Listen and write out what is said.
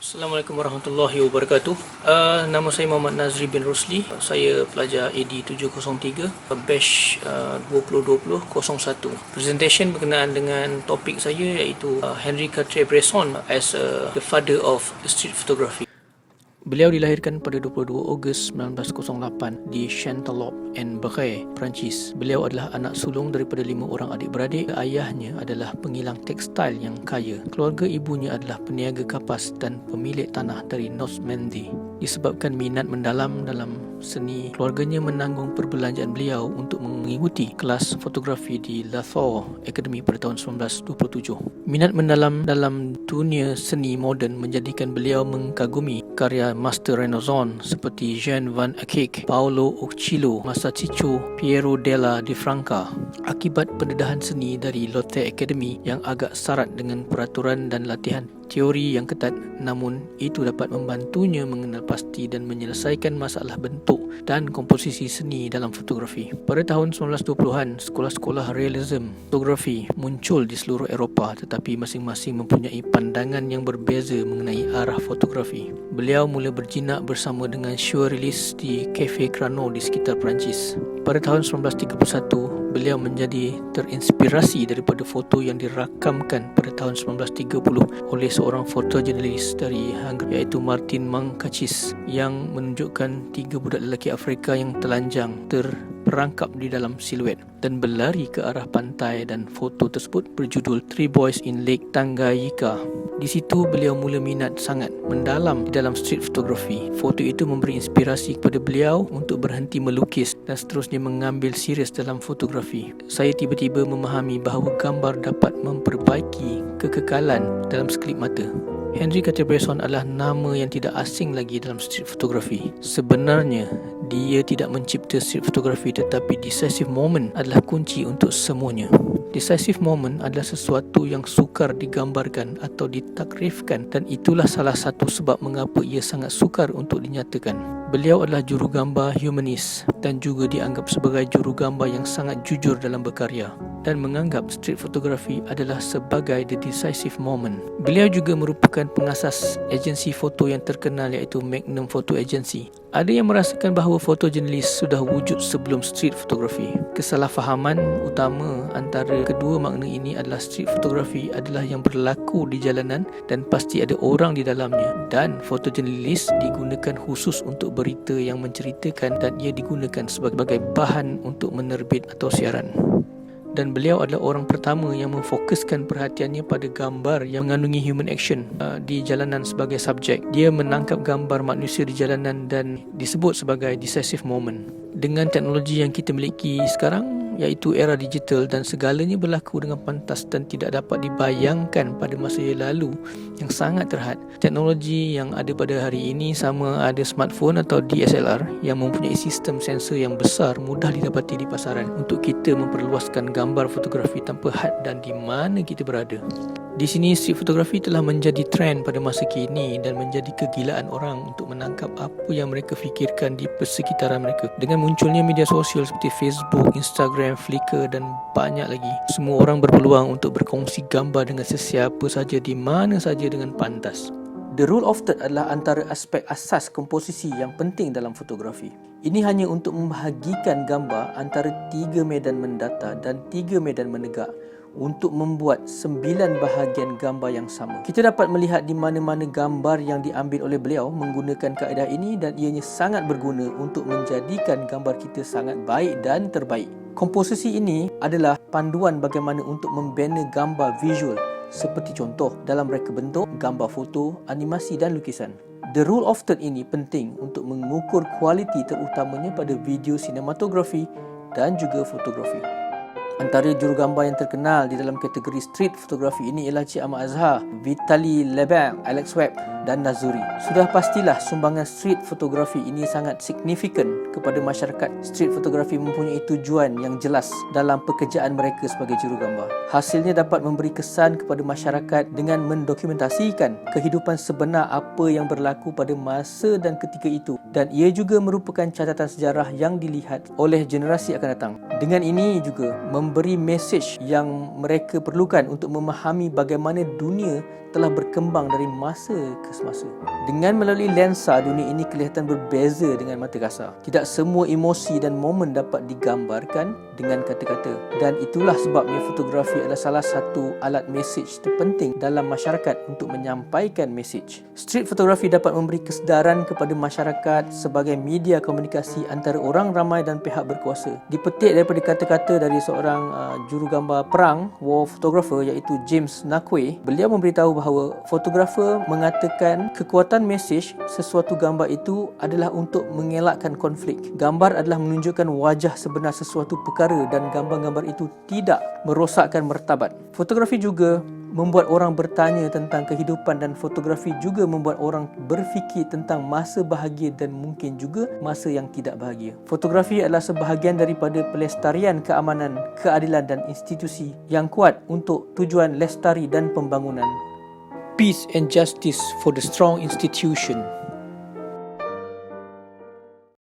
Assalamualaikum warahmatullahi wabarakatuh. Nama saya Muhammad Nazri bin Rusli. Saya pelajar AD 703 batch 2020-01. Presentation berkenaan dengan topik saya iaitu Henri Cartier-Bresson as the father of street photography. Beliau dilahirkan pada 22 Ogos 1908 di Chantelope-en-Bray, Perancis. Beliau adalah anak sulung daripada 5 orang adik-beradik. Ayahnya adalah pengilang tekstil yang kaya. Keluarga ibunya adalah peniaga kapas dan pemilik tanah dari Normandy. Disebabkan minat mendalam dalam seni, keluarganya menanggung perbelanjaan beliau untuk mengikuti kelas fotografi di Latour Academy pada tahun 1927. Minat mendalam dalam dunia seni moden menjadikan beliau mengagumi karya Master Renaissance seperti Jean van Eyck, Paolo Uccello, Masaccio Piero della Di Franca. Akibat pendedahan seni dari Latour Academy yang agak syarat dengan peraturan dan latihan teori yang ketat, namun itu dapat membantunya mengenal pasti dan menyelesaikan masalah bentuk dan komposisi seni dalam fotografi. Pada tahun 1920-an, sekolah-sekolah realism fotografi muncul di seluruh Eropah, tetapi masing-masing mempunyai pandangan yang berbeza mengenai arah fotografi. Beliau mula berjinak bersama dengan surrealist di Cafe Crano di sekitar Perancis. Pada tahun 1931, beliau menjadi terinspirasi daripada foto yang dirakamkan pada tahun 1930 oleh seorang fotojurnalis dari Hungary iaitu Martin Mankacis yang menunjukkan 3 budak lelaki Afrika yang telanjang terperangkap di dalam siluet dan berlari ke arah pantai, dan foto tersebut berjudul Three Boys in Lake Tanganyika. Di situ beliau mula minat sangat mendalam di dalam street photography. Foto itu memberi inspirasi kepada beliau untuk berhenti melukis dan seterusnya mengambil serius dalam fotografi. Saya tiba-tiba memahami bahawa gambar dapat memperbaiki kekekalan dalam sekelip mata. Henri Cartier-Bresson adalah nama yang tidak asing lagi dalam street photography. Sebenarnya, dia tidak mencipta street photography, tetapi decisive moment adalah kunci untuk semuanya. Decisive moment adalah sesuatu yang sukar digambarkan atau ditakrifkan, dan itulah salah satu sebab mengapa ia sangat sukar untuk dinyatakan. Beliau adalah jurugambar humanis dan juga dianggap sebagai jurugambar yang sangat jujur dalam berkarya, dan menganggap street photography adalah sebagai the decisive moment. Beliau juga merupakan pengasas agensi foto yang terkenal iaitu Magnum Photo Agency. Ada yang merasakan bahawa fotojurnalis sudah wujud sebelum street photography. Kesalahfahaman utama antara kedua makna ini adalah street photography adalah yang berlaku di jalanan dan pasti ada orang di dalamnya, dan fotojurnalis digunakan khusus untuk berita yang menceritakan, dan ia digunakan sebagai bahan untuk menerbit atau siaran. Dan beliau adalah orang pertama yang memfokuskan perhatiannya pada gambar yang mengandungi human action di jalanan sebagai subjek. Dia menangkap gambar manusia di jalanan dan disebut sebagai decisive moment. Dengan teknologi yang kita miliki sekarang, iaitu era digital, dan segalanya berlaku dengan pantas dan tidak dapat dibayangkan pada masa yang lalu yang sangat terhad. Teknologi yang ada pada hari ini sama ada smartphone atau DSLR yang mempunyai sistem sensor yang besar, mudah didapati di pasaran untuk kita memperluaskan gambar fotografi tanpa had dan di mana kita berada. Di sini street photography telah menjadi trend pada masa kini dan menjadi kegilaan orang untuk menangkap apa yang mereka fikirkan di persekitaran mereka. Dengan munculnya media sosial seperti Facebook, Instagram, Flickr dan banyak lagi, semua orang berpeluang untuk berkongsi gambar dengan sesiapa saja di mana saja dengan pantas. The rule of third adalah antara aspek asas komposisi yang penting dalam fotografi. Ini hanya untuk membahagikan gambar antara 3 medan mendata dan 3 medan menegak untuk membuat 9 bahagian gambar yang sama. Kita dapat melihat di mana-mana gambar yang diambil oleh beliau menggunakan kaedah ini, dan ianya sangat berguna untuk menjadikan gambar kita sangat baik dan terbaik. Komposisi ini adalah panduan bagaimana untuk membina gambar visual, seperti contoh dalam reka bentuk, gambar foto, animasi dan lukisan. The rule of third ini penting untuk mengukur kualiti terutamanya pada video sinematografi dan juga fotografi. Antara jurugambar yang terkenal di dalam kategori street photography ini ialah Cik Ahmad Azhar, Vitaly Lebel, Alex Webb dan Nazuri. Sudah pastilah sumbangan street photography ini sangat signifikan kepada masyarakat. Street photography mempunyai tujuan yang jelas dalam pekerjaan mereka sebagai jurugambar. Hasilnya dapat memberi kesan kepada masyarakat dengan mendokumentasikan kehidupan sebenar apa yang berlaku pada masa dan ketika itu, dan ia juga merupakan catatan sejarah yang dilihat oleh generasi akan datang. Dengan ini juga memberi mesej yang mereka perlukan untuk memahami bagaimana dunia telah berkembang dari masa ke semasa. Dengan melalui lensa, dunia ini kelihatan berbeza dengan mata kasar. Tidak semua emosi dan momen dapat digambarkan dengan kata-kata, dan itulah sebabnya fotografi adalah salah satu alat mesej terpenting dalam masyarakat untuk menyampaikan mesej. Street photography dapat memberi kesedaran kepada masyarakat sebagai media komunikasi antara orang ramai dan pihak berkuasa. Dipetik daripada kata-kata dari seorang jurugambar perang, war photographer, iaitu James Naquet. Beliau memberitahu bahawa fotografer mengatakan kekuatan mesej sesuatu gambar itu adalah untuk mengelakkan konflik. Gambar adalah menunjukkan wajah sebenar sesuatu perkara dan gambar-gambar itu tidak merosakkan martabat. Fotografi juga membuat orang bertanya tentang kehidupan, dan fotografi juga membuat orang berfikir tentang masa bahagia dan mungkin juga masa yang tidak bahagia. Fotografi adalah sebahagian daripada pelestarian keamanan, keadilan dan institusi yang kuat untuk tujuan lestari dan pembangunan. Peace and justice for the strong institution.